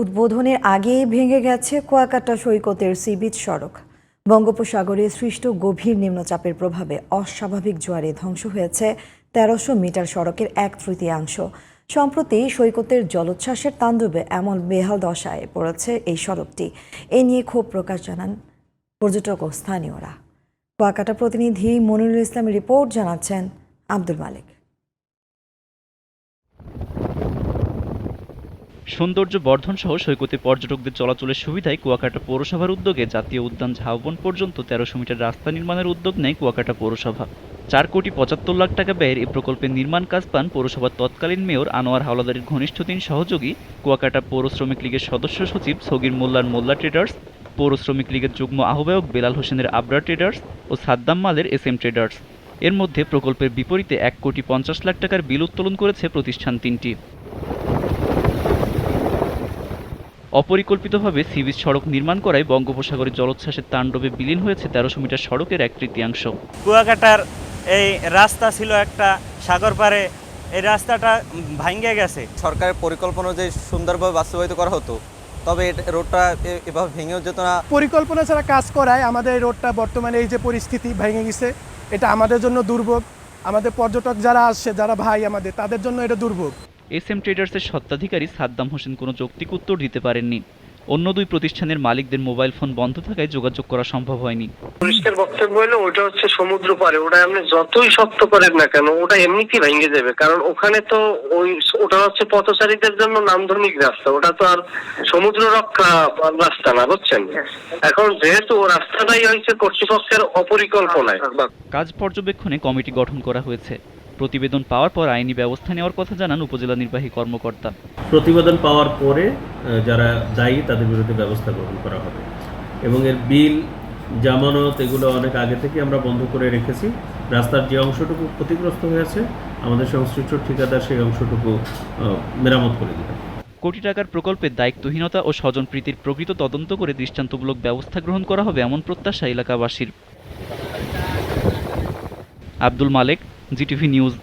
উদ্বোধনের আগেই ভেঙে গেছে কুয়াকাটা সৈকতের সি বিচ সড়ক। বঙ্গোপসাগরে সৃষ্ট গভীর নিম্নচাপের প্রভাবে অস্বাভাবিক জোয়ারে ধ্বংস হয়েছে ১৩০০ মিটার সড়কের ১/৩ সম্প্রতি সৈকতের জলোচ্ছ্বাসের তাণ্ডবে এমন বেহাল দশায় পড়েছে এই সড়কটি। এ নিয়ে ক্ষোভ প্রকাশ জানান পর্যটক ও স্থানীয়রা। কুয়াকাটা প্রতিনিধি মনিরুল ইসলামের রিপোর্ট, জানাচ্ছেন আব্দুল মালিক। সৌন্দর্য বর্ধন সহ সৈকতে পর্যটকদের চলাচলের সুবিধায় কুয়াকাটা পৌরসভার উদ্যোগে জাতীয় উদ্যান ঝাউবন পর্যন্ত ১৩০০ মিটার রাস্তা নির্মাণের উদ্যোগ নেয় কুয়াকাটা পৌরসভা। ৪,৭৫,০০,০০০ টাকা ব্যয়ের এই প্রকল্পের নির্মাণ কাজ পান পৌরসভার তৎকালীন মেয়র আনোয়ার হাওলাদারের ঘনিষ্ঠ ৩ সহযোগী, কুয়াকাটা পৌর শ্রমিক লীগের সদস্য সচিব সগির মোল্লার মোল্লা ট্রেডার্স, পৌর শ্রমিক লীগের যুগ্ম আহ্বায়ক বেলাল হোসেনের আবরার ট্রেডার্স ও সাদ্দাম মালের SM ট্রেডার্স। এর মধ্যে প্রকল্পের বিপরীতে ১,৫০,০০,০০০ টাকার বিল উত্তোলন করেছে প্রতিষ্ঠান তিনটি। অপরিকল্পিতভাবে সি বিচ সড়ক নির্মাণ করায় বঙ্গোপসাগরের জলোচ্ছ্বাসের তাণ্ডবে বিলীন হয়েছে ১৩০০ মিটার সড়কের ১/৩। কুয়াকাটার এই রাস্তা ছিল একটা সাগর পারে, এই রাস্তাটা ভাঙ্গে গেছে। সরকারের পরিকল্পনা যে সুন্দরভাবে বাস্তবায়িত করা হতো, তবে রোডটা এভাবে ভেঙেও যেত না। পরিকল্পনা ছাড়া কাজ করায় আমাদের এই রোডটা বর্তমানে এই যে পরিস্থিতি ভেঙে গেছে, এটা আমাদের জন্য দুর্ভোগ। আমাদের পর্যটক যারা আসছে, যারা ভাই আমাদের, তাদের জন্য এটা দুর্ভোগ। SM ট্রেডার্সের স্বত্বাধিকারী সাদ্দাম হোসেন কোনো যৌক্তিক উত্তর দিতে পারেননি। অন্য দুই প্রতিষ্ঠানের মালিকদের মোবাইল ফোন বন্ধ থাকায় যোগাযোগ করা সম্ভব হয়নি। পরিষ্কার বক্তব্য হলো ওটা হচ্ছে সমুদ্র পারে, ওটা আপনি যতই শক্ত করেন না কেন ওটা এমনিতেই ভেঙে যাবে, কারণ ওখানে তো ওটা হচ্ছে পথচারীদের জন্য নান্দনিক রাস্তা, ওটা তো আর সমুদ্র রক্ষা রাস্তা না, বুঝছেন। এখন যেহেতু রাস্তাটাই হয়েছে কর্তৃপক্ষের অপরিকল্পনায়। কাজ পর্যবেক্ষণে কমিটি গঠন করা হয়েছে। প্রতিবেদন পাওয়ার পর আইনি ব্যবস্থা নেওয়ার কথা জানান উপজেলা নির্বাহী কর্মকর্তা। প্রতিবেদন পাওয়ার পরে যারা দায়ী তাদের বিরুদ্ধে ব্যবস্থা গ্রহণ করা হবে এবং এর বিল, জামানত এগুলো অনেক আগে থেকে আমরা বন্ধ করে রেখেছি। রাস্তার যে অংশটুকু ক্ষতিগ্রস্ত হয়েছে আমাদের সংশ্লিষ্ট ঠিকাদার সেই অংশটুকু মেরামত করে দিবে। কোটি টাকার প্রকল্পের দায়িত্বহীনতা ও স্বজনপ্রীতির প্রকৃত তদন্ত করে দৃষ্টান্তমূলক ব্যবস্থা গ্রহণ করা হবে এমন প্রত্যাশা এলাকাবাসীর। আব্দুল মালেক, GTV নিউজ।